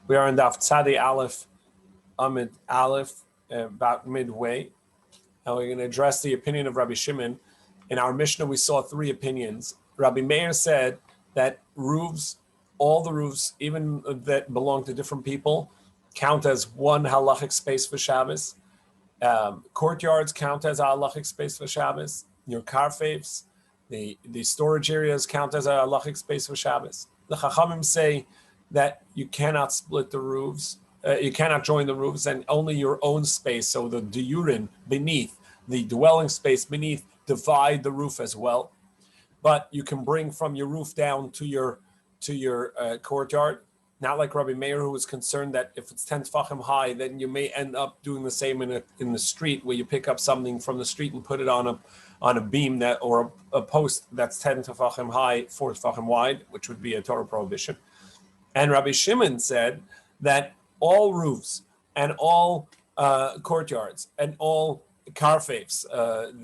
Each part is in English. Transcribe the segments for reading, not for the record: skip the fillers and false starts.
We are in Daf Tzadi Aleph, Amid Aleph, about midway, and we're going to address the opinion of Rabbi Shimon. In our Mishnah, we saw three opinions. Rabbi Meir said that roofs, all the roofs, even that belong to different people, count as one halachic space for Shabbos. Courtyards count as a halachic space for Shabbos. Your karfeifs, the storage areas count as a halachic space for Shabbos. The Chachamim say that you cannot split the roofs, you cannot join the roofs, and only your own space, so the diurin beneath, the dwelling space beneath, divide the roof as well. But you can bring from your roof down to your courtyard. Not like Rabbi Meir, who was concerned that if it's 10 tefachim high, then you may end up doing the same in the street, where you pick up something from the street and put it on a beam that or a post that's 10 tefachim high, 4 tefachim wide, which would be a Torah prohibition. And Rabbi Shimon said that all roofs and all courtyards and all karfeifs,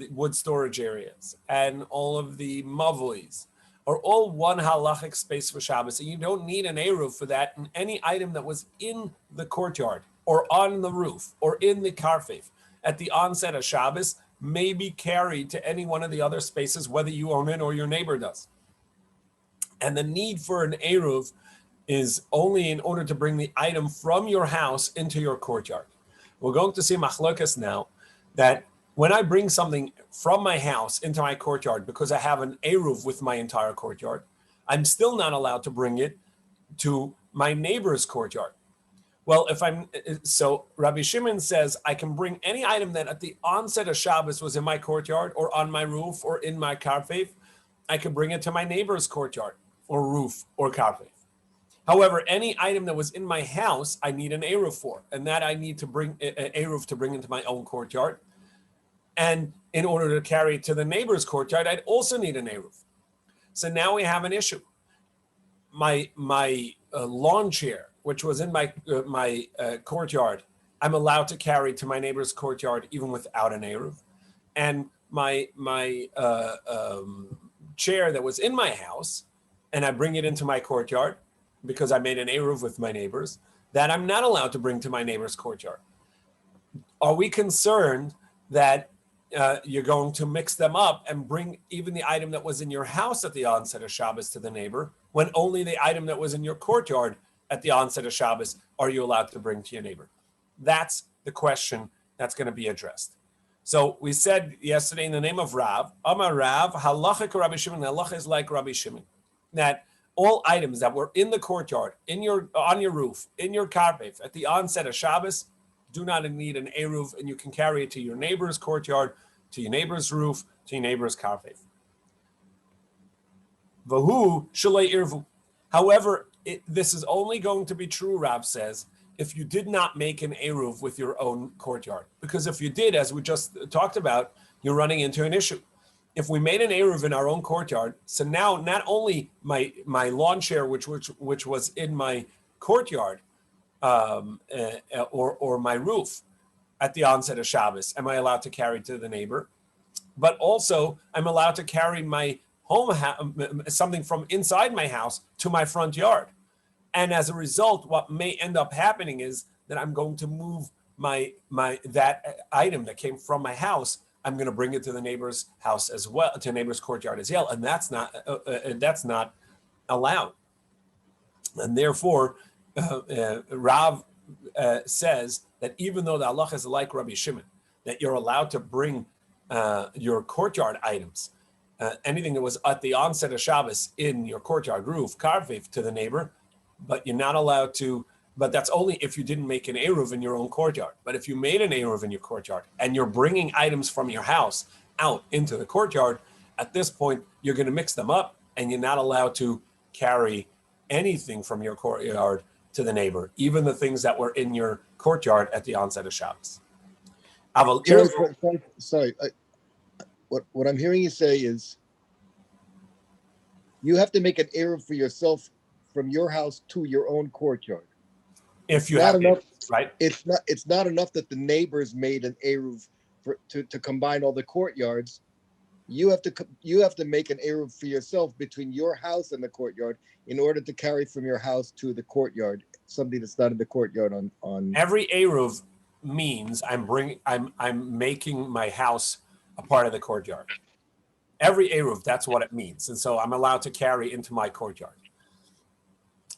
wood storage areas, and all of the mavlis are all one halachic space for Shabbos, and you don't need an eruv for that. And any item that was in the courtyard or on the roof or in the karfeif at the onset of Shabbos may be carried to any one of the other spaces, whether you own it or your neighbor does. And the need for an eruv is only in order to bring the item from your house into your courtyard. We're going to see machlokas now, that when I bring something from my house into my courtyard because I have an eruv with my entire courtyard, I'm still not allowed to bring it to my neighbor's courtyard. Well, so Rabbi Shimon says I can bring any item that at the onset of Shabbos was in my courtyard or on my roof or in my karfeif, I can bring it to my neighbor's courtyard or roof or karfeif. However, any item that was in my house, I need an eruv for, and that I need to bring an eruv to bring into my own courtyard. And in order to carry it to the neighbor's courtyard, I'd also need an eruv. So now we have an issue. My lawn chair, which was in my courtyard, I'm allowed to carry to my neighbor's courtyard even without an eruv. And my chair that was in my house, and I bring it into my courtyard, because I made an eruv with my neighbors, that I'm not allowed to bring to my neighbor's courtyard. Are we concerned that you're going to mix them up and bring even the item that was in your house at the onset of Shabbos to the neighbor, when only the item that was in your courtyard at the onset of Shabbos are you allowed to bring to your neighbor? That's the question that's going to be addressed. So we said yesterday in the name of Rav, Amar Rav, halacha Rabbi Shimon, halacha is like Rabbi Shimon, that all items that were in the courtyard, on your roof, in your karpef, at the onset of Shabbos, do not need an eruv, and you can carry it to your neighbor's courtyard, to your neighbor's roof, to your neighbor's karpef. Vahu shalei irvu. However, this is only going to be true, Rav says, if you did not make an eruv with your own courtyard. Because if you did, as we just talked about, you're running into an issue. If we made an eruv in our own courtyard, so now not only my lawn chair, which was in my courtyard, or my roof at the onset of Shabbos, am I allowed to carry to the neighbor? But also, I'm allowed to carry my something from inside my house to my front yard. And as a result, what may end up happening is that I'm going to move that item that came from my house. I'm going to bring it to the neighbor's house as well, to the neighbor's courtyard as well, and that's not allowed. And therefore, Rav says that even though the halacha is like Rabbi Shimon, that you're allowed to bring your courtyard items, anything that was at the onset of Shabbos in your courtyard, roof, karfeif, to the neighbor, but you're not allowed to. But that's only if you didn't make an eruv in your own courtyard. But if you made an eruv in your courtyard and you're bringing items from your house out into the courtyard, at this point, you're going to mix them up, and you're not allowed to carry anything from your courtyard to the neighbor, even the things that were in your courtyard at the onset of Shabbos. Sorry. What I'm hearing you say is you have to make an eruv for yourself from your house to your own courtyard. If you have enough, right? It's not enough that the neighbors made an eruv to combine all the courtyards. You have to make an eruv for yourself between your house and the courtyard in order to carry from your house to the courtyard something that's not in the courtyard on. Every eruv means I'm making my house a part of the courtyard. Every eruv, that's what it means, and so I'm allowed to carry into my courtyard.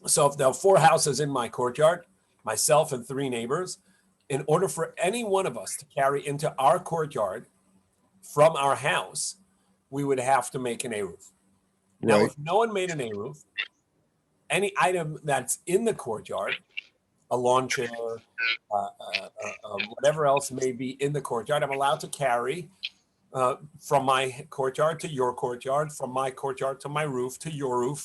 So if there are 4 houses in my courtyard, myself and 3 neighbors, in order for any one of us to carry into our courtyard from our house, we would have to make an eruv. Now, Right. if no one made an eruv, any item that's in the courtyard, a lawn chair, whatever else may be in the courtyard, I'm allowed to carry from my courtyard to your courtyard, from my courtyard to my roof, to your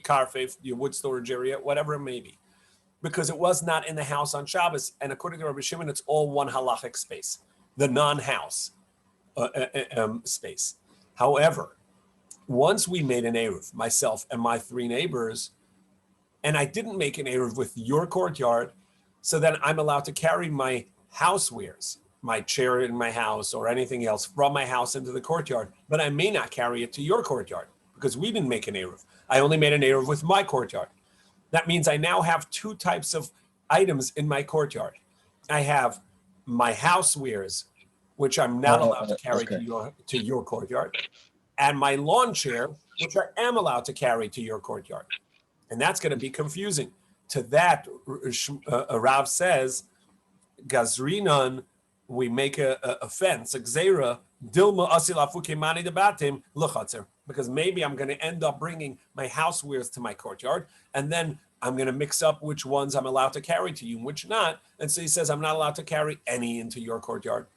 carfafe, your wood storage area, whatever it may be. Because it was not in the house on Shabbos, and according to Rabbi Shimon, it's all one halachic space, the non-house space. However, once we made an eruv, myself and my 3 neighbors, and I didn't make an eruv with your courtyard, so then I'm allowed to carry my housewares, my chair in my house or anything else from my house into the courtyard, but I may not carry it to your courtyard because we didn't make an eruv. I only made an eruv with my courtyard. That means I now have 2 types of items in my courtyard. I have my housewares, which I'm not allowed to carry to your courtyard, and my lawn chair, which I am allowed to carry to your courtyard. And that's going to be confusing. To that, Rav says, Gazrinan, we make a fence, a gzeira, dilma asilafuke mani debatim luchatzer, because maybe I'm going to end up bringing my housewares to my courtyard, and then I'm going to mix up which ones I'm allowed to carry to you and which not. And so he says, I'm not allowed to carry any into your courtyard.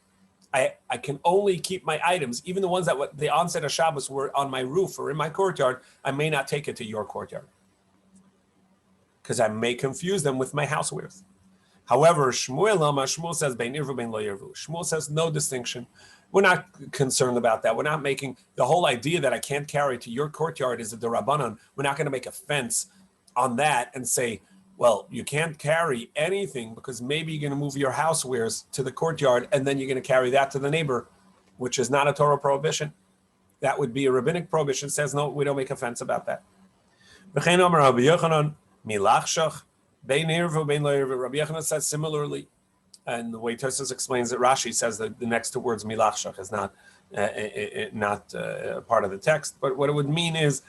I can only keep my items, even the ones that the onset of Shabbos were on my roof or in my courtyard, I may not take it to your courtyard because I may confuse them with my housewares. However, Shmuel says, Bein Irvu, Bein Lo Irvu. Shmuel says no distinction. We're not concerned about that. We're not making the whole idea that I can't carry to your courtyard is a derabanan. We're not going to make a fence on that and say, well, you can't carry anything because maybe you're going to move your housewares to the courtyard and then you're going to carry that to the neighbor, which is not a Torah prohibition. That would be a rabbinic prohibition. It says, no, we don't make a fence about that. Rabbi Yochanan says similarly, and the way Tosfos explains it, Rashi says that the next 2 words, milachshach, is not part of the text. But what it would mean is,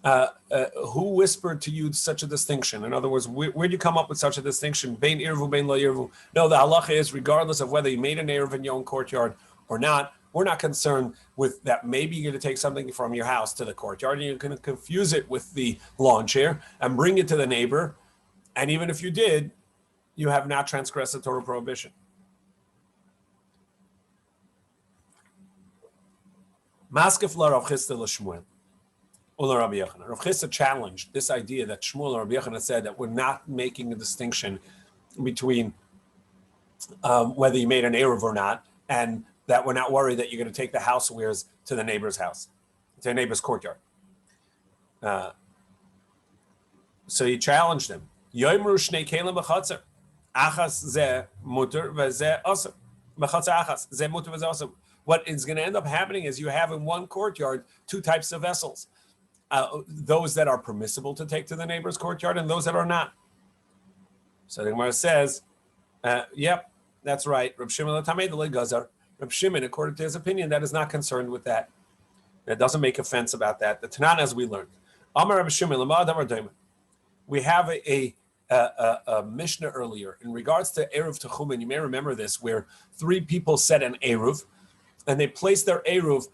who whispered to you such a distinction? In other words, where do you come up with such a distinction? Bein irvu, bein lo irvu. No, the halacha is regardless of whether you made an eruv in your own courtyard or not, we're not concerned with that. Maybe you're going to take something from your house to the courtyard and you're going to confuse it with the lawn chair and bring it to the neighbor. And even if you did, you have not transgressed the Torah prohibition. Maskef la Rav Chisda l'Shmuel. Rabbi Yochanan. Rav Chisda challenged this idea that Shmuel and Rabbi Yochanan said that we're not making a distinction between whether you made an eruv or not, and that we're not worried that you're going to take the housewares to the neighbor's house, to the neighbor's courtyard. So he challenged them. Yoimru shnei kelim b'chatzer, achas ze muter v'ze aser. B'chatzer achas ze muter v'ze aser. What is going to end up happening is you have in one courtyard 2 types of vessels. Those that are permissible to take to the neighbor's courtyard and those that are not. So the Gemara says, yep, that's right. Reb Shimon Latamei Delei Gazar. Reb Shimon, according to his opinion, that is not concerned with that. It doesn't make a fence about that. The Tanan, as we learned. Amar Reb Shimon, Lama Adamar Daima. We have a Mishnah earlier in regards to Eruv Techumen. You may remember this, where 3 people said an Eruv, and they placed their Eruv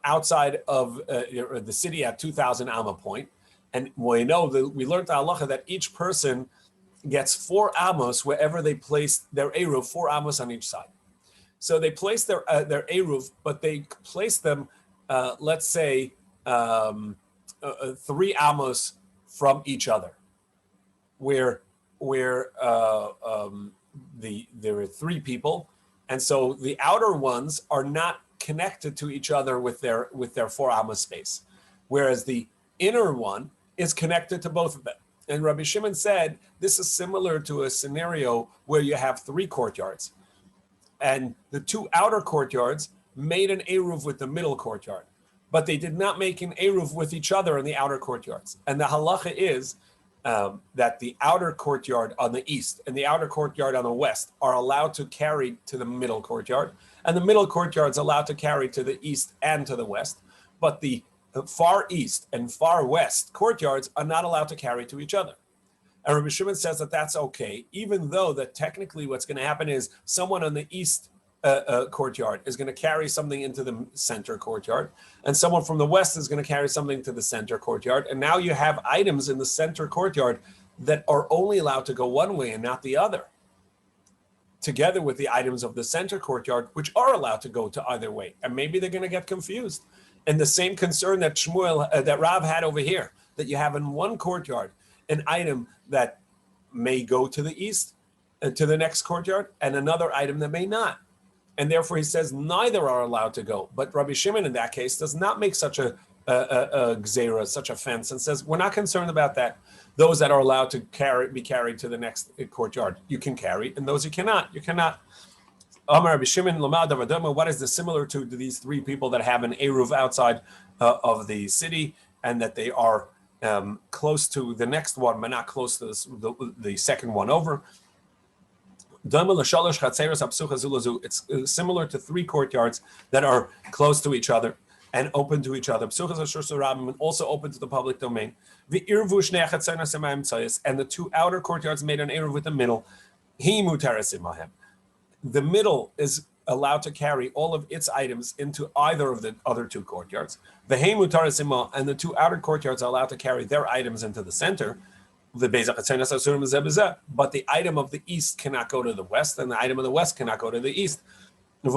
outside of the city at 2,000 Amma point. And we know that we learned the halacha that each person gets 4 amos wherever they place their Eruv, 4 amos on each side. So they placed their Eruv, but they placed them, let's say, 3 amos from each other, where there are 3 people, and so the outer ones are not connected to each other with their 4 amos space, whereas the inner one is connected to both of them. And Rabbi Shimon said this is similar to a scenario where you have 3 courtyards, and the 2 outer courtyards made an eruv with the middle courtyard, but they did not make an eruv with each other in the outer courtyards. And the halacha is that the outer courtyard on the east and the outer courtyard on the west are allowed to carry to the middle courtyard, and the middle courtyard is allowed to carry to the east and to the west, but the far east and far west courtyards are not allowed to carry to each other. And Rabbi Shimon says that that's okay, even though that technically what's going to happen is someone on the east courtyard is going to carry something into the center courtyard, and someone from the west is going to carry something to the center courtyard. And now you have items in the center courtyard that are only allowed to go one way and not the other, together with the items of the center courtyard, which are allowed to go to either way. And maybe they're going to get confused. And the same concern that that Rav had over here, that you have in one courtyard an item that may go to the east and to the next courtyard, and another item that may not. And therefore he says neither are allowed to go. But Rabbi Shimon in that case does not make such a gzera, such a fence, and says we're not concerned about that. Those that are allowed to be carried to the next courtyard, you can carry, and those you cannot. Amar Rabbi Shimon, what is this similar to these three people that have an eruv outside of the city, and that they are close to the next one, but not close to the second one over? It's similar to three courtyards that are close to each other and open to each other, and also open to the public domain. And the two outer courtyards made an eruv with the middle. The middle is allowed to carry all of its items into either of the other two courtyards. And the two outer courtyards are allowed to carry their items into the center. But the item of the east cannot go to the west, and the item of the west cannot go to the east. And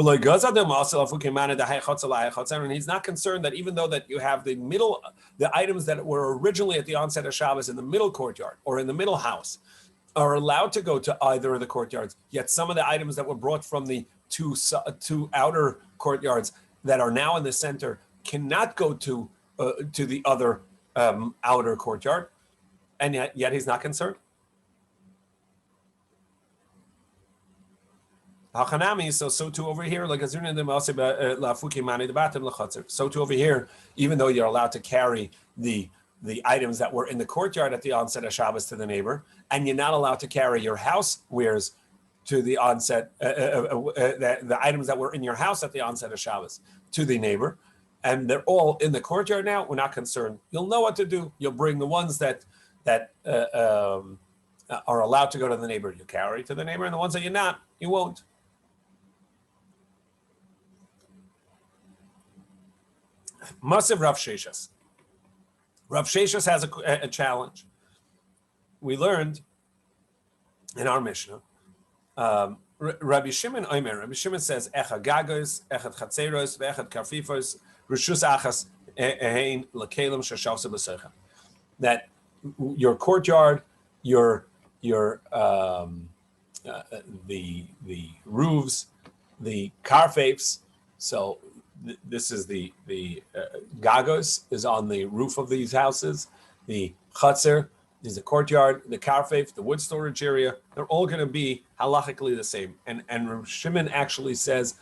he's not concerned that even though that you have the items that were originally at the onset of Shabbos in the middle courtyard or in the middle house are allowed to go to either of the courtyards, yet some of the items that were brought from the two outer courtyards that are now in the center cannot go to the other outer courtyard, and yet he's not concerned. So too over here, so too over here, even though you're allowed to carry the items that were in the courtyard at the onset of Shabbos to the neighbor, and you're not allowed to carry your house wares to the onset, the items that were in your house at the onset of Shabbos to the neighbor, and they're all in the courtyard now, we're not concerned. You'll know what to do. You'll bring the ones that are allowed to go to the neighbor, you carry to the neighbor, and the ones that you're not, you won't. Masiv Rav Sheshas. Rav Sheshas has a challenge. We learned in our Mishnah, Rabbi Shimon Omer. Rabbi Shimon says, "Echad gagos, echad chatzeros, ve'echad karfifos, rishus achas ein lekelim sheshavse b'seicha." That your courtyard, the roofs, the karfefs. So this is the gagos is on the roof of these houses. The chatzer is the courtyard. The karfef, the wood storage area. They're all going to be halachically the same. And Rav Shimon actually says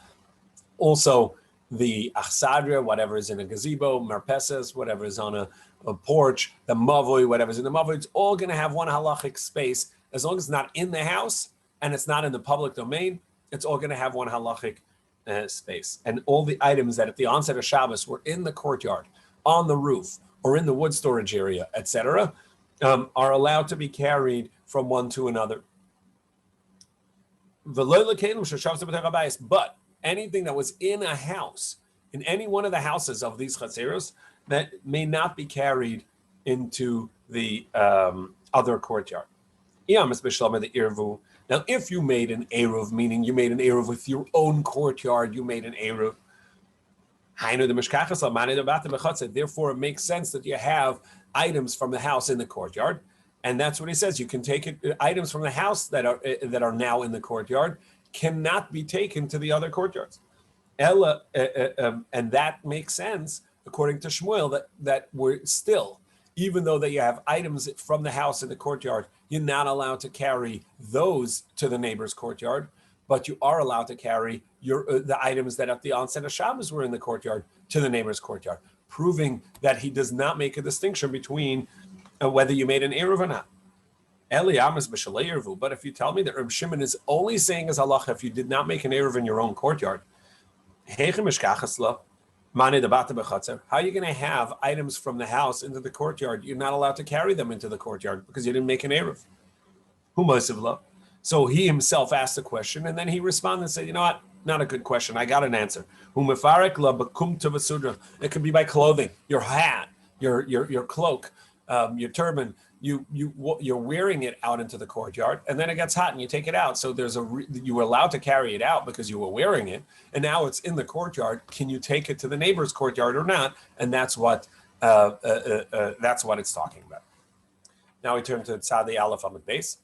also the achsadria, whatever is in a gazebo, marpeses, whatever is on a porch, the mavoi, whatever is in the mavoi, it's all going to have one halachic space. As long as it's not in the house and it's not in the public domain, it's all going to have one halachic space. And all the items that at the onset of Shabbos were in the courtyard, on the roof, or in the wood storage area, etc., are allowed to be carried from one to another. But anything that was in a house, in any one of the houses of these chatzeros, that may not be carried into the other courtyard. Now, if you made an eruv, meaning you made an eruv with your own courtyard, you made an eruv. Therefore, it makes sense that you have items from the house in the courtyard, and that's what he says. You can take items from the house that are now in the courtyard cannot be taken to the other courtyards. And that makes sense according to Shmuel that we're still, even though that you have items from the house in the courtyard, you're not allowed to carry those to the neighbor's courtyard, but you are allowed to carry the items that at the onset of Shabbos were in the courtyard to the neighbor's courtyard, proving that he does not make a distinction between whether you made an eruv or not. But if you tell me that Reb Shimon is only saying as halacha if you did not make an eruv in your own courtyard, how are you going to have items from the house into the courtyard? You're not allowed to carry them into the courtyard because you didn't make an eruv. So he himself asked the question, and then he responded and said, you know what? Not a good question. I got an answer. It could be by clothing, your hat, your cloak, your turban. You're wearing it out into the courtyard, and then it gets hot, and you take it out. So you were allowed to carry it out because you were wearing it, and now it's in the courtyard. Can you take it to the neighbor's courtyard or not? And that's what it's talking about. Now we turn to Tzadi Aleph Amud Beis.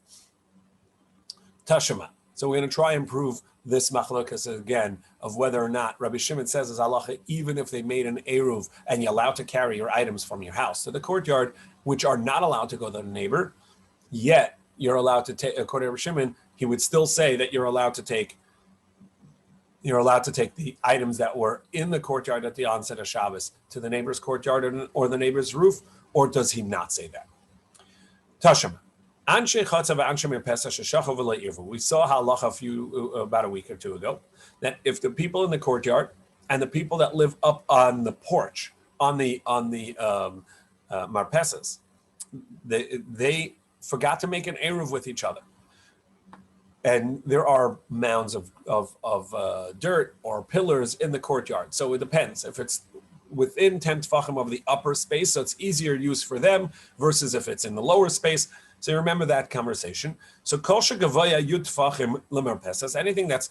Tashema. So we're going to try and prove this machlokas again of whether or not Rabbi Shimon says as halacha, even if they made an eruv and you're allowed to carry your items from your house to the courtyard, which are not allowed to go to the neighbor, yet you're allowed to take. According to Rabbi Shimon, he would still say that you're allowed to take the items that were in the courtyard at the onset of Shabbos to the neighbor's courtyard or the neighbor's roof, or does he not say that? Tashema. We saw halacha about a week or two ago that if the people in the courtyard and the people that live up on the porch on the marpesas, they forgot to make an eruv with each other, and there are mounds of dirt or pillars in the courtyard. So it depends if it's within 10 tefachim of the upper space, so it's easier use for them versus if it's in the lower space. So you remember that conversation. So kol shegavaya yud tefachim lemarpesas, anything that's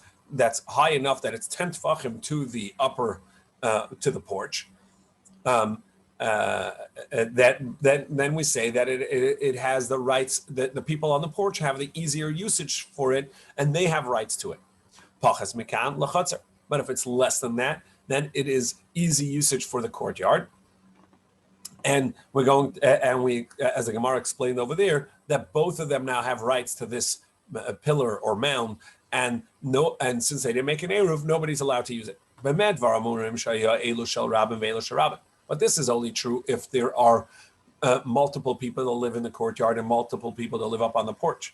high enough that it's 10 tefachim to the upper to the porch. Then we say that it has the rights that the people on the porch have the easier usage for it, and they have rights to it. Pachas mikan lachatzer. But if it's less than that, then it is easy usage for the courtyard. And we're going, and we, as the Gemara explained over there, that both of them now have rights to this pillar or mound, and since they didn't make an eruv, nobody's allowed to use it. But this is only true if there are multiple people that live in the courtyard and multiple people that live up on the porch.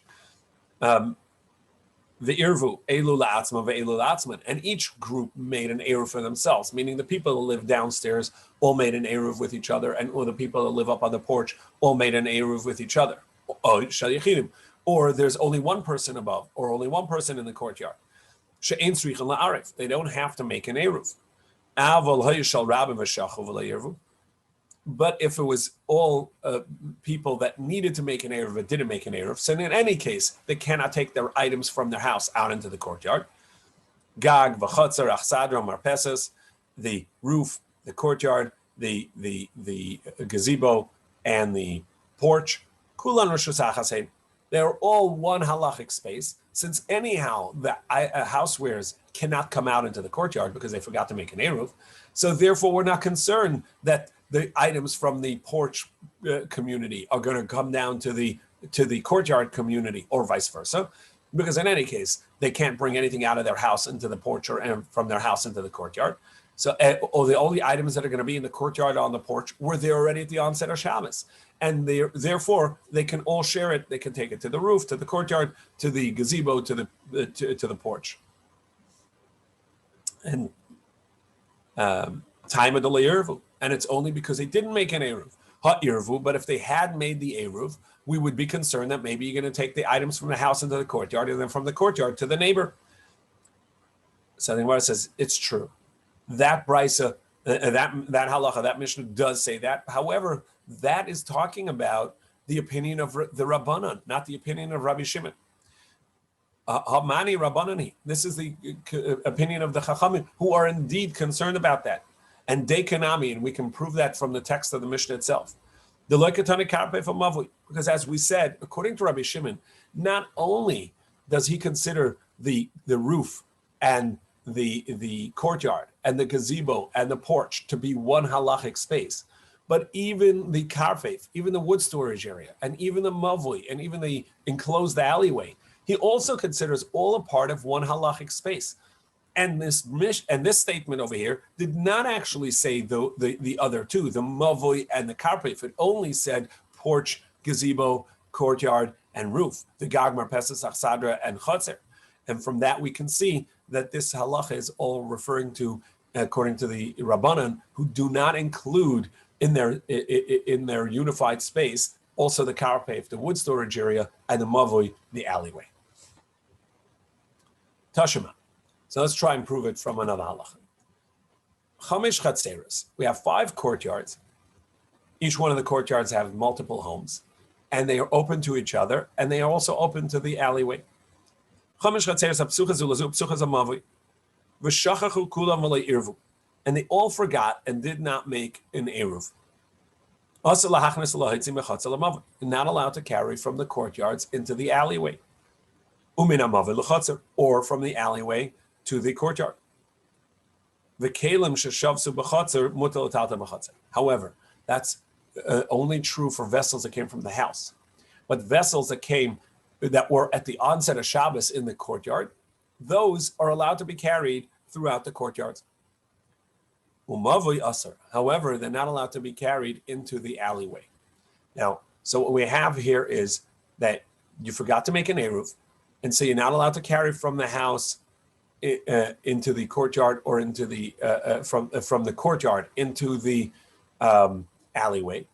The irvu elu la'atzma ve'elu la'atzman, and each group made an eruv for themselves, meaning the people that live downstairs all made an eruv with each other, or the people that live up on the porch all made an eruv with each other. Or there's only one person above, or only one person in the courtyard. She'ein tzrichen la'arif, they don't have to make an eruv. Aval hayishal rabim v'shachu v'la'irvu. But if it was all people that needed to make an eruv but didn't make an eruv, so in any case, they cannot take their items from their house out into the courtyard. Gag, v'chatzar, achsadra, marpesas, the roof, the courtyard, the gazebo, and the porch. Kulan rishus hachasein. They're all one halachic space, since anyhow the housewares cannot come out into the courtyard because they forgot to make an eruv. So therefore, we're not concerned that the items from the porch community are going to come down to the courtyard community, or vice versa, because in any case they can't bring anything out of their house into the porch and from their house into the courtyard. So, or the only items that are going to be in the courtyard on the porch were there already at the onset of Shabbos, and therefore they can all share it. They can take it to the roof, to the courtyard, to the gazebo, to the porch. And time of the Eruvin. And it's only because they didn't make an eruv, but if they had made the eruv, we would be concerned that maybe you're going to take the items from the house into the courtyard, and then from the courtyard to the neighbor. So the Gemara says it's true. That brisa, that halacha, that Mishnah does say that. However, that is talking about the opinion of the Rabbanan, not the opinion of Rabbi Shimon. Hamani Rabbanani. This is the opinion of the Chachamim, who are indeed concerned about that. And Dekanami, and we can prove that from the text of the Mishnah itself. The Loikatani Karpe from Mavui, because as we said, according to Rabbi Shimon, not only does he consider the roof and the courtyard and the gazebo and the porch to be one halachic space, but even the karfef, even the wood storage area, and even the mavui, and even the enclosed alleyway, he also considers all a part of one halachic space. And this statement over here did not actually say the other two, the mavui and the karpef. It only said porch, gazebo, courtyard, and roof, the gag, marpeses, achsadra, and chotzer. And from that we can see that this halacha is all referring to, according to the Rabbanan, who do not include in their unified space also the karpef, the wood storage area, and the mavoi, the alleyway. Tashima. So let's try and prove it from another halacha. Chamesh chatzeres. We have 5 courtyards. Each one of the courtyards have multiple homes, and they are open to each other, and they are also open to the alleyway. Chamesh chatzeres hapsuchas ulazu psuchas amavoi. V'shachachu kulam v'lei irvu. And they all forgot and did not make an eruv. Not allowed to carry from the courtyards into the alleyway. Or from the alleyway to the courtyard. However, that's only true for vessels that came from the house. But vessels that were at the onset of Shabbos in the courtyard, those are allowed to be carried throughout the courtyards. However, they're not allowed to be carried into the alleyway. Now, so what we have here is that you forgot to make an eruv, and so you're not allowed to carry from the house into the courtyard, or into the from the courtyard into the alleyway.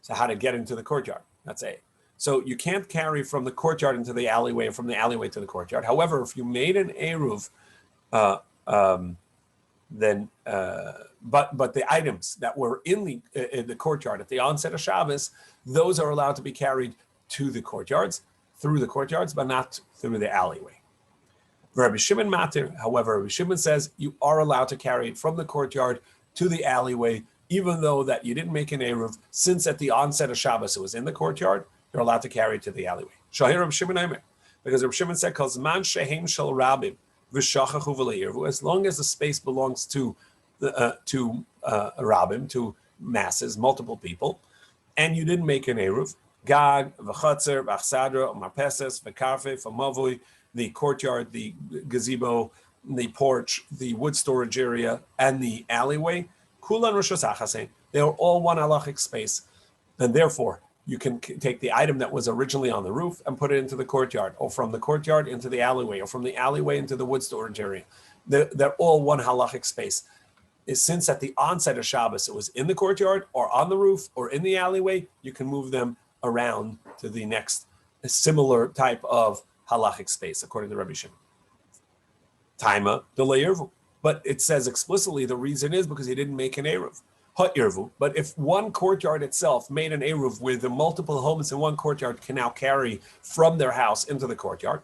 So how to get into the courtyard? That's A. So you can't carry from the courtyard into the alleyway, and from the alleyway to the courtyard. However, if you made an eruv, then but the items that were in the courtyard at the onset of Shabbos, those are allowed to be carried to the courtyards, through the courtyards, but not through the alleyway. Rabbi Shimon matir, however, Rabbi Shimon says you are allowed to carry it from the courtyard to the alleyway, even though that you didn't make an eruv, since at the onset of Shabbos it was in the courtyard, you're allowed to carry it to the alleyway. Shahir Rabbi Shimon Aimer, because Rabbi Shimon said, "Kozman shehem shel rabim." As long as the space belongs to rabim, to masses, multiple people, and you didn't make an eruv, gag, v'chatzer, v'achsadra, marpeses, v'karfe, v'mavui, the courtyard, the gazebo, the porch, the wood storage area, and the alleyway, kulan rishos achasein, they are all one halachic space, and therefore you can take the item that was originally on the roof and put it into the courtyard, or from the courtyard into the alleyway, or from the alleyway into the wood storage area. They're all one halachic space. Since at the onset of Shabbos it was in the courtyard, or on the roof, or in the alleyway, you can move them around to the next similar type of halachic space, according to Rabbi Shimon. Taima delay Eruvin. But it says explicitly the reason is because he didn't make an eruv. But if one courtyard itself made an eruv where the multiple homes in one courtyard can now carry from their house into the courtyard,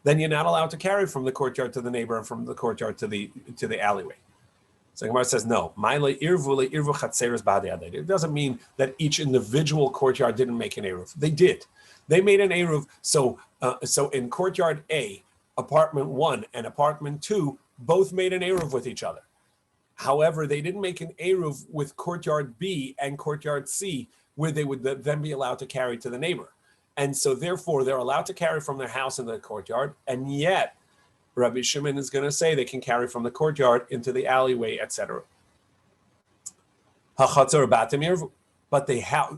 then you're not allowed to carry from the courtyard to the neighbor and from the courtyard to the alleyway. So Gemara says no. It doesn't mean that each individual courtyard didn't make an eruv. They did. They made an eruv. So in courtyard A, apartment 1 and apartment 2 both made an eruv with each other. However, they didn't make an eruv with courtyard B and courtyard C, where they would then be allowed to carry to the neighbor. And so therefore, they're allowed to carry from their house into the courtyard, and yet Rabbi Shimon is going to say they can carry from the courtyard into the alleyway, etc. But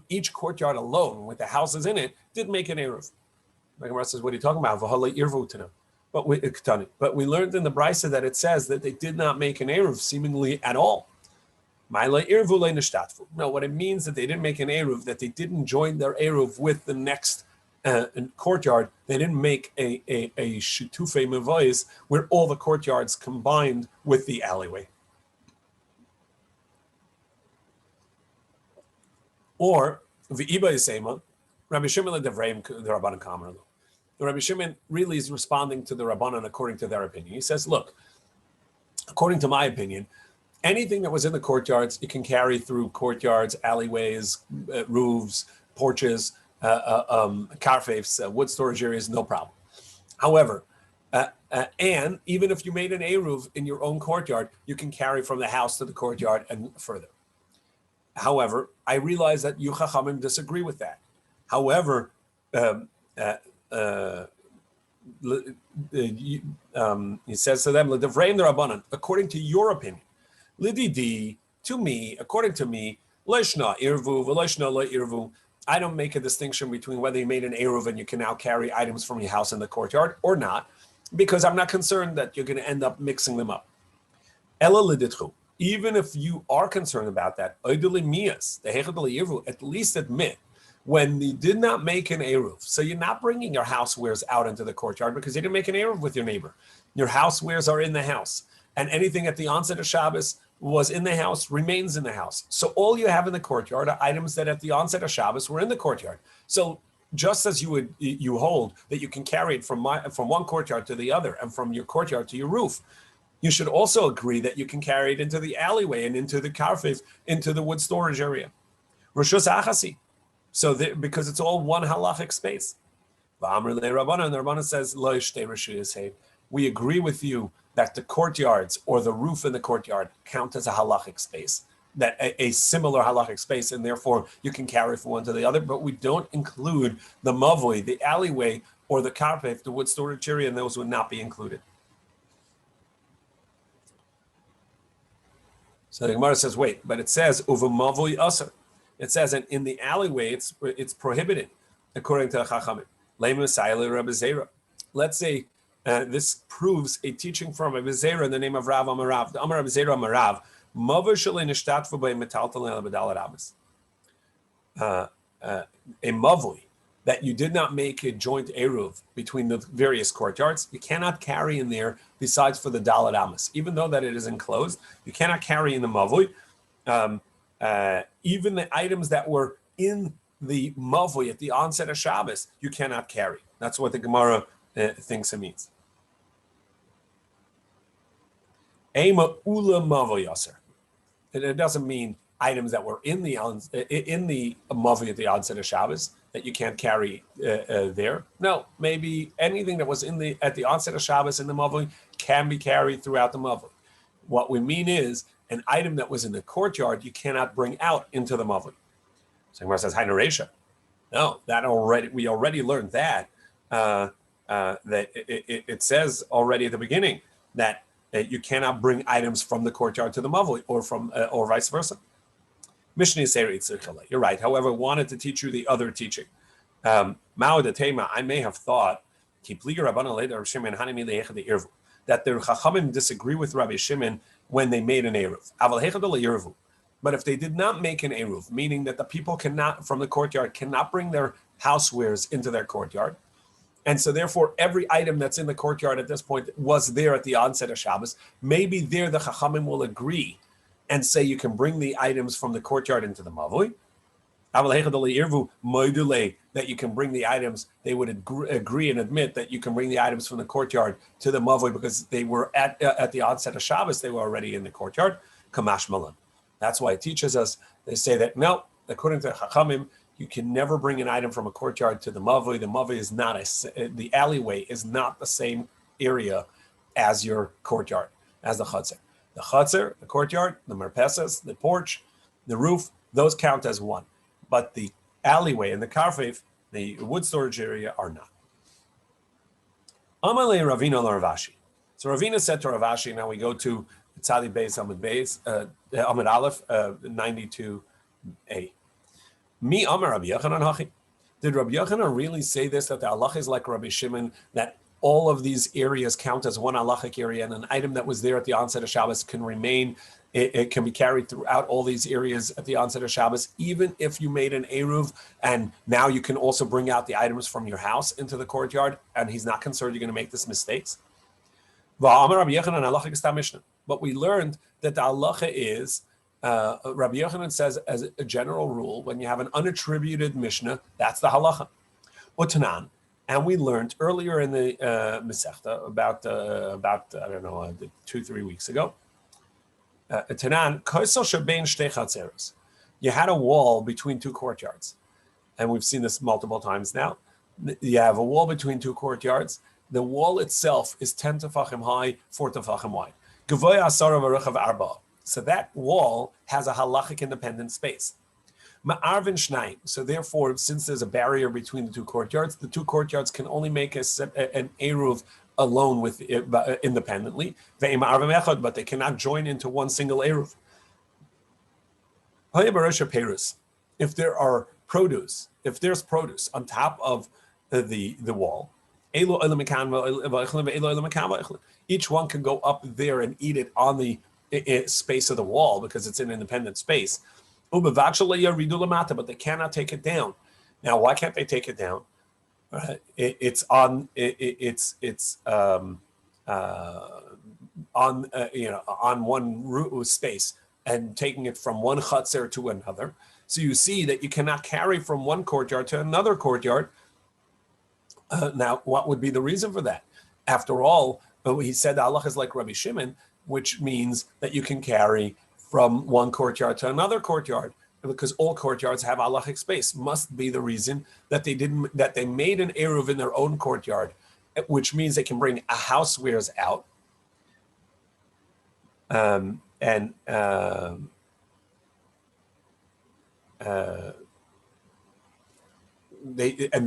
each courtyard alone, with the houses in it, did make an eruv. The Gemara says, what are you talking about? But we learned in the Brisa that it says that they did not make an eruv seemingly at all. No, what it means that they didn't make an eruv, that they didn't join their eruv with the next courtyard. They didn't make a shutufei mevois where all the courtyards combined with the alleyway. Or v'iba yisema, Rabbi Shimon ledevreim the Rabbanan Kamer. The Rabbi Shimon really is responding to the Rabbanan according to their opinion. He says, look, according to my opinion, anything that was in the courtyards, you can carry through courtyards, alleyways, roofs, porches, carfafes, wood storage areas, no problem. However, and even if you made an eruv in your own courtyard, you can carry from the house to the courtyard and further. However, I realize that you Chachamim disagree with that. However, he says to them, "L'devrei the Rabbanan, according to your opinion, lididi to me, according to me, leishna irvu v'leishna le irvu." I don't make a distinction between whether you made an Eruv and you can now carry items from your house in the courtyard or not, because I'm not concerned that you're going to end up mixing them up. Even if you are concerned about that, at least admit when you did not make an Eruv. So you're not bringing your housewares out into the courtyard because you didn't make an Eruv with your neighbor. Your housewares are in the house. And anything at the onset of Shabbos was in the house remains in the house. So all you have in the courtyard are items that at the onset of Shabbos were in the courtyard. So just as you hold that you can carry it from one courtyard to the other and from your courtyard to your roof, you should also agree that you can carry it into the alleyway and into the karfif, into the wood storage area. Rishus achasi. So because it's all one halachic space. And the Rabbanan says, Lo yishtei rishuyos hein. We agree with you that the courtyards or the roof in the courtyard count as a halachic space, that a similar halachic space, and therefore you can carry from one to the other, but we don't include the mavoi, the alleyway, or the karpef, the wood storage area, and those would not be included. So the Gemara says, wait, but it says, uva mavoi aser. It says, and in the alleyway, it's prohibited, according to the Chachamim. Let's say this proves a teaching from Rabbi Zera in the name of Rav Amarav. The Amar Rabbi Zera Amarav, a mavui that you did not make a joint eruv between the various courtyards, you cannot carry in there besides for the Dalet Amas. Even though that it is enclosed, you cannot carry in the mavui. Even the items that were in the mavui at the onset of Shabbos, you cannot carry. That's what the Gemara thinks it means. Ema ula mavui yaser. It doesn't mean items that were in the mavui at the onset of Shabbos that you can't carry there. No, maybe anything that was at the onset of Shabbos in the mavui can be carried throughout the mavui. What we mean is an item that was in the courtyard you cannot bring out into the mavui. So Gemara says, "Hainaresha." No, we already learned that. That it says already at the beginning that you cannot bring items from the courtyard to the mavui, or vice versa. Mishnah Yisrael, you're right. However, I wanted to teach you the other teaching. I may have thought that the Chachamim disagree with Rabbi Shimon when they made an Eruv. But if they did not make an Eruv, meaning that the people from the courtyard cannot bring their housewares into their courtyard, and so therefore every item that's in the courtyard at this point was there at the onset of Shabbos, maybe there the Chachamim will agree and say you can bring the items from the courtyard into the mavui. That you can bring the items, they would agree and admit that you can bring the items from the courtyard to the mavui because they were at the onset of Shabbos, they were already in the courtyard. Kamash malan. That's why it teaches us, they say that no, according to Chachamim, you can never bring an item from a courtyard to the mavui. The mavui is not the alleyway is not the same area as your courtyard, as the chutzner. The chutzner, the courtyard, the marpesas, the porch, the roof, those count as one. But the alleyway and the karfif, the wood storage area, are not. Amalei Ravina Ravashi. So Ravina said to Ravashi, now we go to Tzadi Beis Amud Aleph, 92a. Mi Amar Rabbi Yochanan Hachi. Did Rabbi Yochanan really say this, that the halacha is like Rabbi Shimon, that all of these areas count as one halachic area, and an item that was there at the onset of Shabbos can remain, it can be carried throughout all these areas at the onset of Shabbos, even if you made an Eruv, and now you can also bring out the items from your house into the courtyard, and he's not concerned you're going to make this mistakes? But we learned that the halacha is, Rabbi Yochanan says, as a general rule, when you have an unattributed Mishnah, that's the halacha. Utanan, and we learned earlier in the Masechta about 2-3 weeks ago. Tanan, koisel shebein shtei chatzeros. You had a wall between two courtyards, and we've seen this multiple times now. You have a wall between two courtyards. The wall itself is 10 tefachim high, 4 tefachim wide. Gavoy asara v'rechav arba. So that wall has a halachic independent space. Ma'arvin shnayim. So therefore, since there's a barrier between the two courtyards can only make an eruv alone independently. But they cannot join into one single eruv. If there are produce, if there's produce on top of the wall, each one can go up there and eat it on the space of the wall because it's an independent space. But they cannot take it down. Now, why can't they take it down? It's on one space and taking it from one chutzner to another. So you see that you cannot carry from one courtyard to another courtyard. Now, what would be the reason for that? After all, he said Allah is like Rabbi Shimon, which means that you can carry from one courtyard to another courtyard, because all courtyards have halachic space. Must be the reason that they made an eruv in their own courtyard, which means they can bring a housewares out, and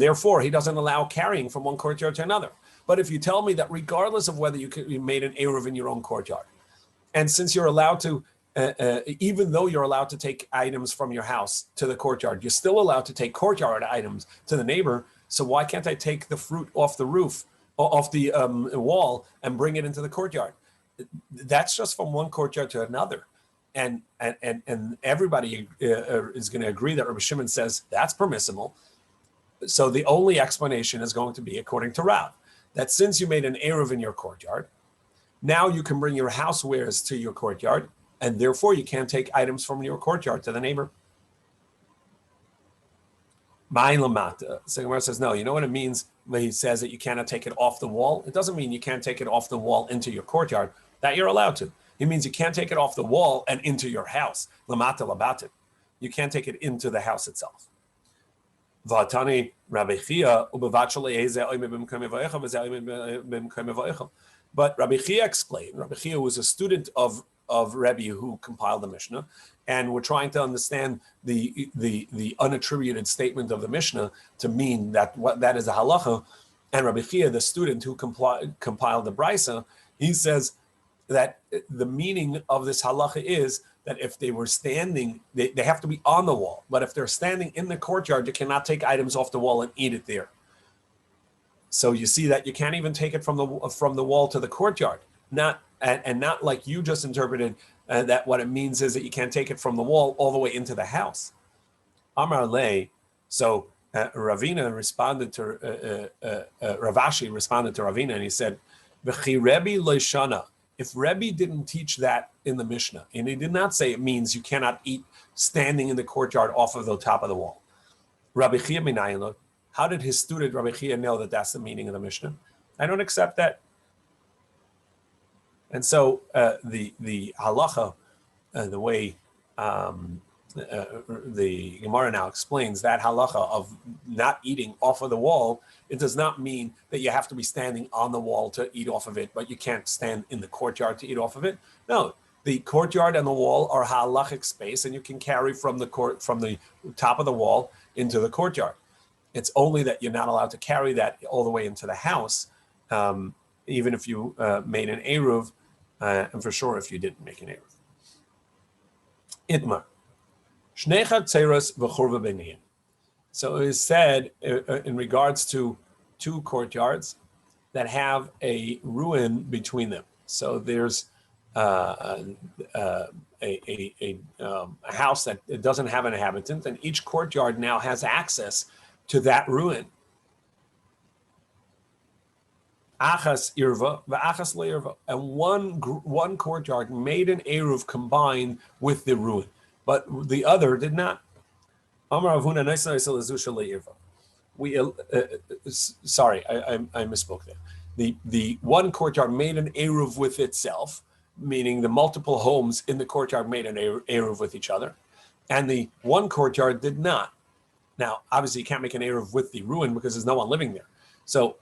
therefore he doesn't allow carrying from one courtyard to another. But if you tell me that regardless of whether you made an eruv in your own courtyard, and since you're allowed to, even though you're allowed to take items from your house to the courtyard, you're still allowed to take courtyard items to the neighbor. So why can't I take the fruit off the roof, off the wall, and bring it into the courtyard? That's just from one courtyard to another. And everybody is going to agree that Rabbi Shimon says that's permissible. So the only explanation is going to be, according to Rav, that since you made an eruv in your courtyard, now you can bring your housewares to your courtyard, and therefore you can't take items from your courtyard to the neighbor. Ma'in lamata. So Gemara says, no, you know what it means when he says that you cannot take it off the wall? It doesn't mean you can't take it off the wall into your courtyard, that you're allowed to. It means you can't take it off the wall and into your house. Lamata labatit. You can't take it into the house itself. V'atani Rabbi Chia ubavachale eze oime b'mkam evayecha v'ze oime b'mkam evayecha. But Rabbi Chia explained. Rabbi Chia was a student of Rebbe who compiled the Mishnah, and we're trying to understand the unattributed statement of the Mishnah to mean that what that is a halacha. And Rabbi Chia, the student who compiled the Brisa, he says that the meaning of this halacha is that if they were standing, they have to be on the wall. But if they're standing in the courtyard, you cannot take items off the wall and eat it there. So you see that you can't even take it from the wall to the courtyard. Not like you just interpreted that what it means is that you can't take it from the wall all the way into the house. Amar Le. So Ravina responded to Ravashi responded to Ravina, and he said, "V'chi Rebbe loishana." If Rebbe didn't teach that in the Mishnah, and he did not say it means you cannot eat standing in the courtyard off of the top of the wall, Rabbi Chia minayin, how did his student Rabbi Chia know that that's the meaning of the Mishnah? I don't accept that. And so the halacha, the way the Gemara now explains that halacha of not eating off of the wall, it does not mean that you have to be standing on the wall to eat off of it, but you can't stand in the courtyard to eat off of it. No, the courtyard and the wall are halachic space, and you can carry from the top of the wall into the courtyard. It's only that you're not allowed to carry that all the way into the house, even if you made an eruv, and for sure if you didn't make an eruv. Itmar. So it is said in regards to two courtyards that have a ruin between them. So there's a house that it doesn't have an inhabitant, and each courtyard now has access to that ruin. Achas irva, v'achas le'irva, and one courtyard made an eruv combined with the ruin, but the other did not. Amar Avuna Naisa Lazusha le'irva. Sorry, I misspoke there. The one courtyard made an eruv with itself, meaning the multiple homes in the courtyard made an eruv with each other, and the one courtyard did not. Now, obviously, you can't make an eruv with the ruin because there's no one living there. So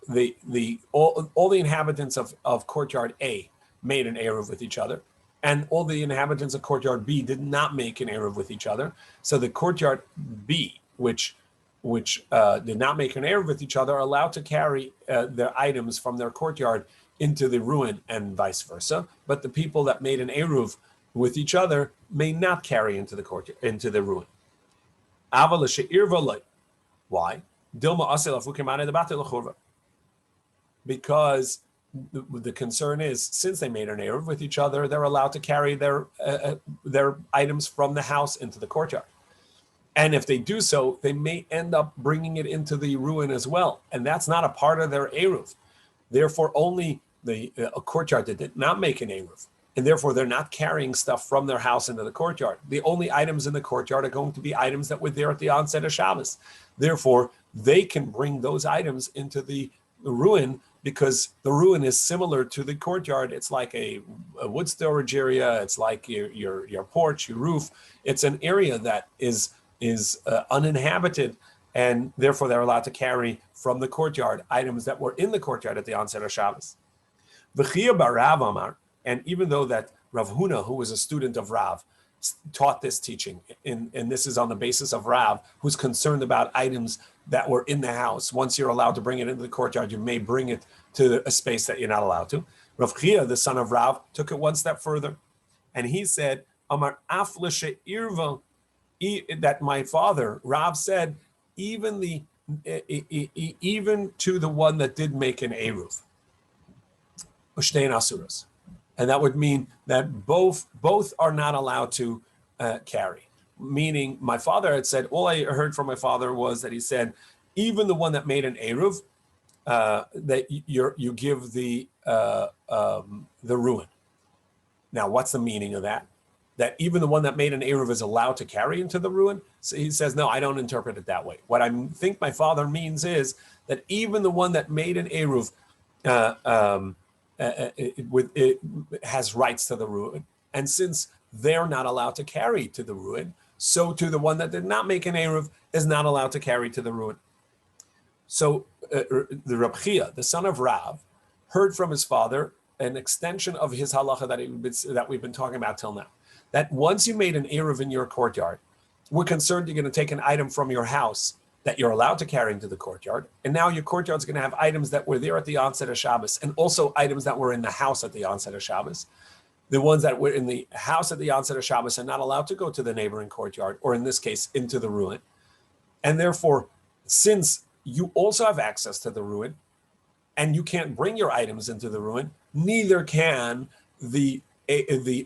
all the inhabitants of courtyard A made an eruv with each other, and all the inhabitants of courtyard B did not make an eruv with each other. So the courtyard B, which did not make an eruv with each other, are allowed to carry their items from their courtyard into the ruin and vice versa. But the people that made an eruv with each other may not carry into the courtyard, into the ruin. Why? Because the concern is, since they made an eruv with each other, they're allowed to carry their items from the house into the courtyard. And if they do so, they may end up bringing it into the ruin as well. And that's not a part of their eruv. Therefore, only a courtyard that did not make an eruv. And therefore, they're not carrying stuff from their house into the courtyard. The only items in the courtyard are going to be items that were there at the onset of Shabbos. Therefore, they can bring those items into the ruin, because the ruin is similar to the courtyard. It's like a wood storage area. It's like your porch, your roof. It's an area that is uninhabited, and therefore they're allowed to carry from the courtyard items that were in the courtyard at the onset of Shabbos. V'chiyah bar Rav Amar, and even though that Rav Huna, who was a student of Rav, taught this teaching, and this is on the basis of Rav, who's concerned about items that were in the house. Once you're allowed to bring it into the courtyard, you may bring it to a space that you're not allowed to. Rav Chia, the son of Rav, took it one step further, and he said, Amar aflishe irva, that my father, Rav, said, even to the one that did make an eruv, Ushtein asuras. And that would mean that both are not allowed to carry. Meaning, my father had said, all I heard from my father was that he said, even the one that made an eruv, that you give the ruin. Now, what's the meaning of that? That even the one that made an eruv is allowed to carry into the ruin? So he says, no, I don't interpret it that way. What I think my father means is that even the one that made an eruv it has rights to the ruin. And since they're not allowed to carry to the ruin, so too the one that did not make an eruv is not allowed to carry to the ruin. So the Rabbi Chia, the son of Rav, heard from his father an extension of his halacha that we've been talking about till now. That once you made an eruv in your courtyard, we're concerned you're going to take an item from your house that you're allowed to carry into the courtyard. And now your courtyard is going to have items that were there at the onset of Shabbos, and also items that were in the house at the onset of Shabbos. The ones that were in the house at the onset of Shabbos are not allowed to go to the neighboring courtyard, or in this case, into the ruin. And therefore, since you also have access to the ruin, and you can't bring your items into the ruin, neither can the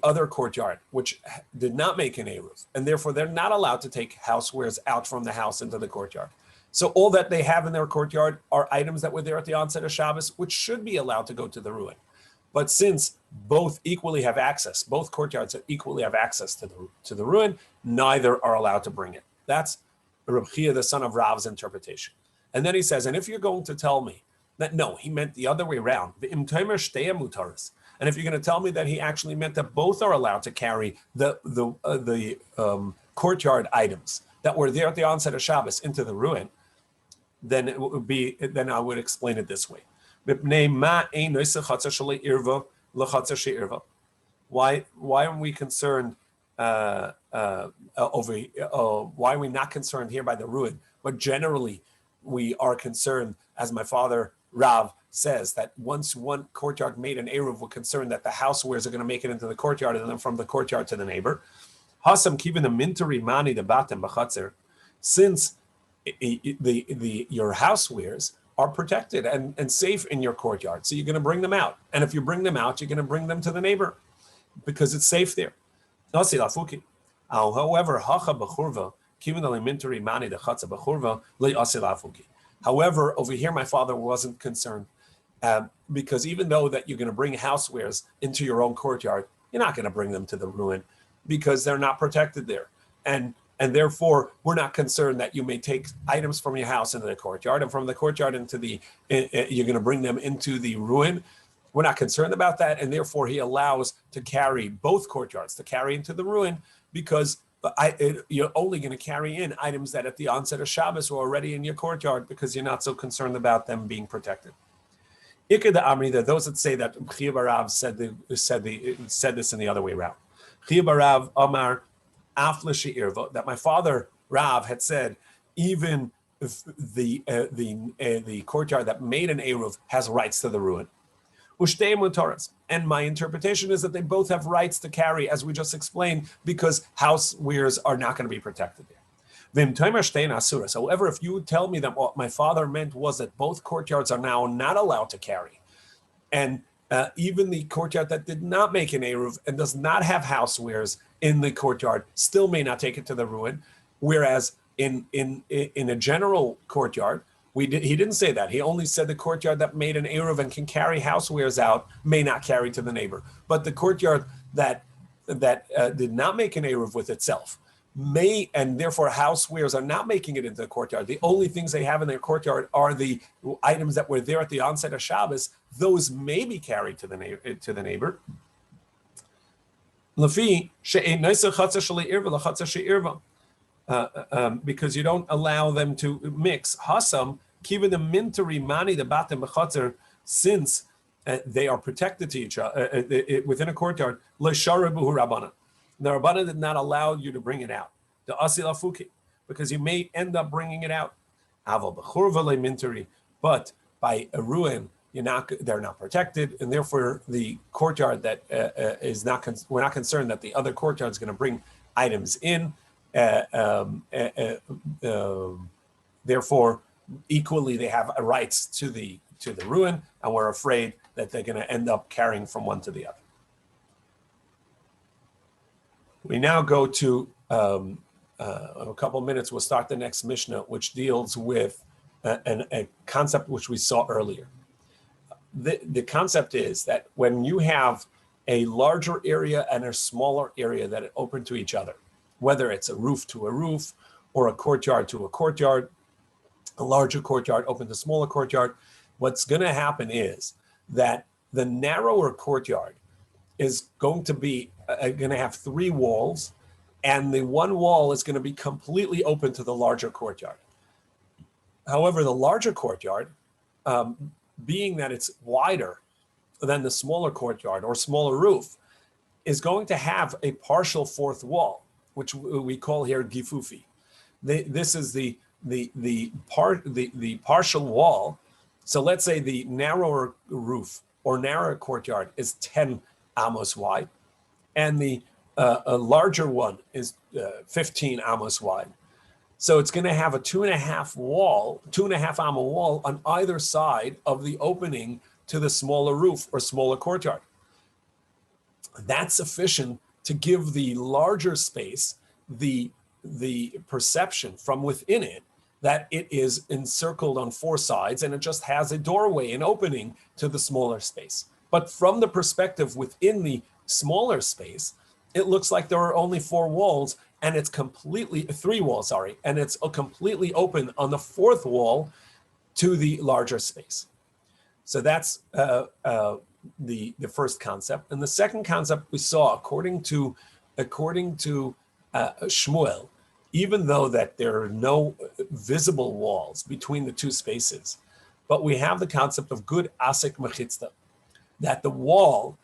other courtyard, which did not make an eruv, and therefore they're not allowed to take housewares out from the house into the courtyard. So all that they have in their courtyard are items that were there at the onset of Shabbos, which should be allowed to go to the ruin. But since both equally have access, both courtyards equally have access to the ruin, neither are allowed to bring it. That's Rabbi Chia, the son of Rav's interpretation. And then he says, and if you're going to tell me that no, he meant the other way around, and if you're going to tell me that he actually meant that both are allowed to carry the courtyard items that were there at the onset of Shabbos into the ruin, then I would explain it this way. Why are we concerned why are we not concerned here by the ruin? But generally, we are concerned, as my father Rav says, that once one courtyard made an eruv, we're concerned that the housewares are going to make it into the courtyard and then from the courtyard to the neighbor. Hasam kivin the mintari mani the batem b'chatzer, since your housewares are protected and safe in your courtyard, so you're going to bring them out. And if you bring them out, you're going to bring them to the neighbor because it's safe there. However, hacha b'churva kivin the mintari mani the chatzer b'churva le'asilafuki. However, over here, my father wasn't concerned because even though that you're going to bring housewares into your own courtyard, you're not going to bring them to the ruin because they're not protected there. And therefore, we're not concerned that you may take items from your house into the courtyard and from the courtyard into you're going to bring them into the ruin. We're not concerned about that. And therefore, he allows to carry both courtyards, to carry into the ruin, because you're only going to carry in items that at the onset of Shabbos were already in your courtyard because you're not so concerned about them being protected. Iked Amri, there are those that say that Chia bar Rav said this in the other way around. Chia bar Rav Amar Aflishi Irva, that my father Rav had said, even if the courtyard that made an eruv has rights to the ruin. And my interpretation is that they both have rights to carry, as we just explained, because housewares are not going to be protected there. However, if you would tell me that what my father meant was that both courtyards are now not allowed to carry, and even the courtyard that did not make an eruv and does not have housewares in the courtyard still may not take it to the ruin, whereas in a general courtyard, he didn't say that. He only said the courtyard that made an eruv and can carry housewares out may not carry to the neighbor. But the courtyard that did not make an eruv with itself may, and therefore housewares are not making it into the courtyard. The only things they have in their courtyard are the items that were there at the onset of Shabbos. Those may be carried to the neighbor. Because you don't allow them to mix. Hasam, kiva the mintari mani the batem b'chatzer, since they are protected to each other within a courtyard. L'sharabuhu rabbanan. The rabbanan did not allow you to bring it out. The asil afuki, because you may end up bringing it out. Aval b'churva le mintari, but by a ruin, they're not protected, and therefore the courtyard that is not. We're not concerned that the other courtyard is going to bring items in. Therefore, equally they have rights to the ruin, and we're afraid that they're going to end up carrying from one to the other. We now go to a couple of minutes. We'll start the next Mishnah, which deals with a concept which we saw earlier. The concept is that when you have a larger area and a smaller area that are open to each other, whether it's a roof to a roof or a courtyard to a courtyard, a larger courtyard open to smaller courtyard, what's going to happen is that the narrower courtyard is going to have 3 walls, and the one wall is going to be completely open to the larger courtyard. However, the larger courtyard, being that it's wider than the smaller courtyard or smaller roof, is going to have a partial fourth wall, which we call here gifufi. This is the partial wall. So let's say the narrower roof or narrower courtyard is 10 amos wide, and the a larger one is 15 amos wide. So it's going to have a 2.5 amma wall on either side of the opening to the smaller roof or smaller courtyard. That's sufficient to give the larger space the perception from within it that it is encircled on 4 sides and it just has a doorway, an opening to the smaller space. But from the perspective within the smaller space, it looks like there are only 4 walls, and it's completely 3 walls, and it's completely open on the 4th wall to the larger space. So that's the first concept. And the second concept we saw, according to Shmuel, even though that there are no visible walls between the 2 spaces, but we have the concept of good asik mechitzta, that the wall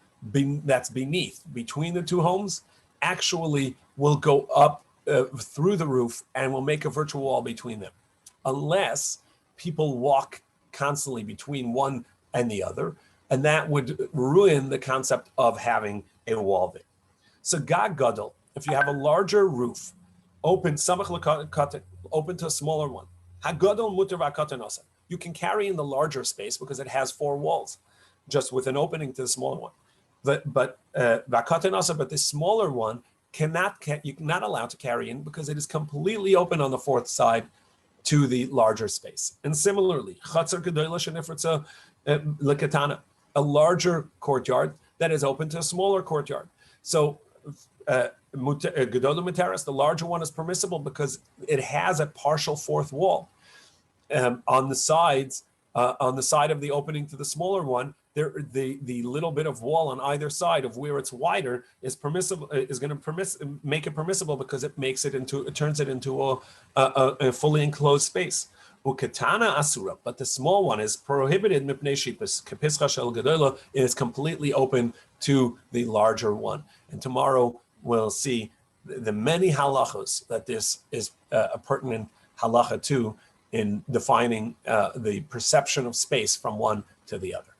that's beneath, between the 2 homes, actually will go up through the roof and will make a virtual wall between them, unless people walk constantly between one and the other, and that would ruin the concept of having a wall there. So Gag Gadol, if you have a larger roof, open to a smaller one, Hagadol mutar v'akatan asa, you can carry in the larger space because it has 4 walls, just with an opening to the smaller one. But the smaller one you're not allowed to carry in because it is completely open on the 4th side to the larger space. And similarly, a larger courtyard that is open to a smaller courtyard. So the larger one is permissible because it has a partial 4th wall. On the sides, on the side of the opening to the smaller one, the little bit of wall on either side of where it's wider is permissible. Is going to make it permissible because it turns it into a fully enclosed space. Ukatana asura, but the small one is prohibited. Mipnei shipus kepischa shel gedola, it is completely open to the larger one. And tomorrow we'll see the many halachos that this is a pertinent halacha to in defining the perception of space from one to the other.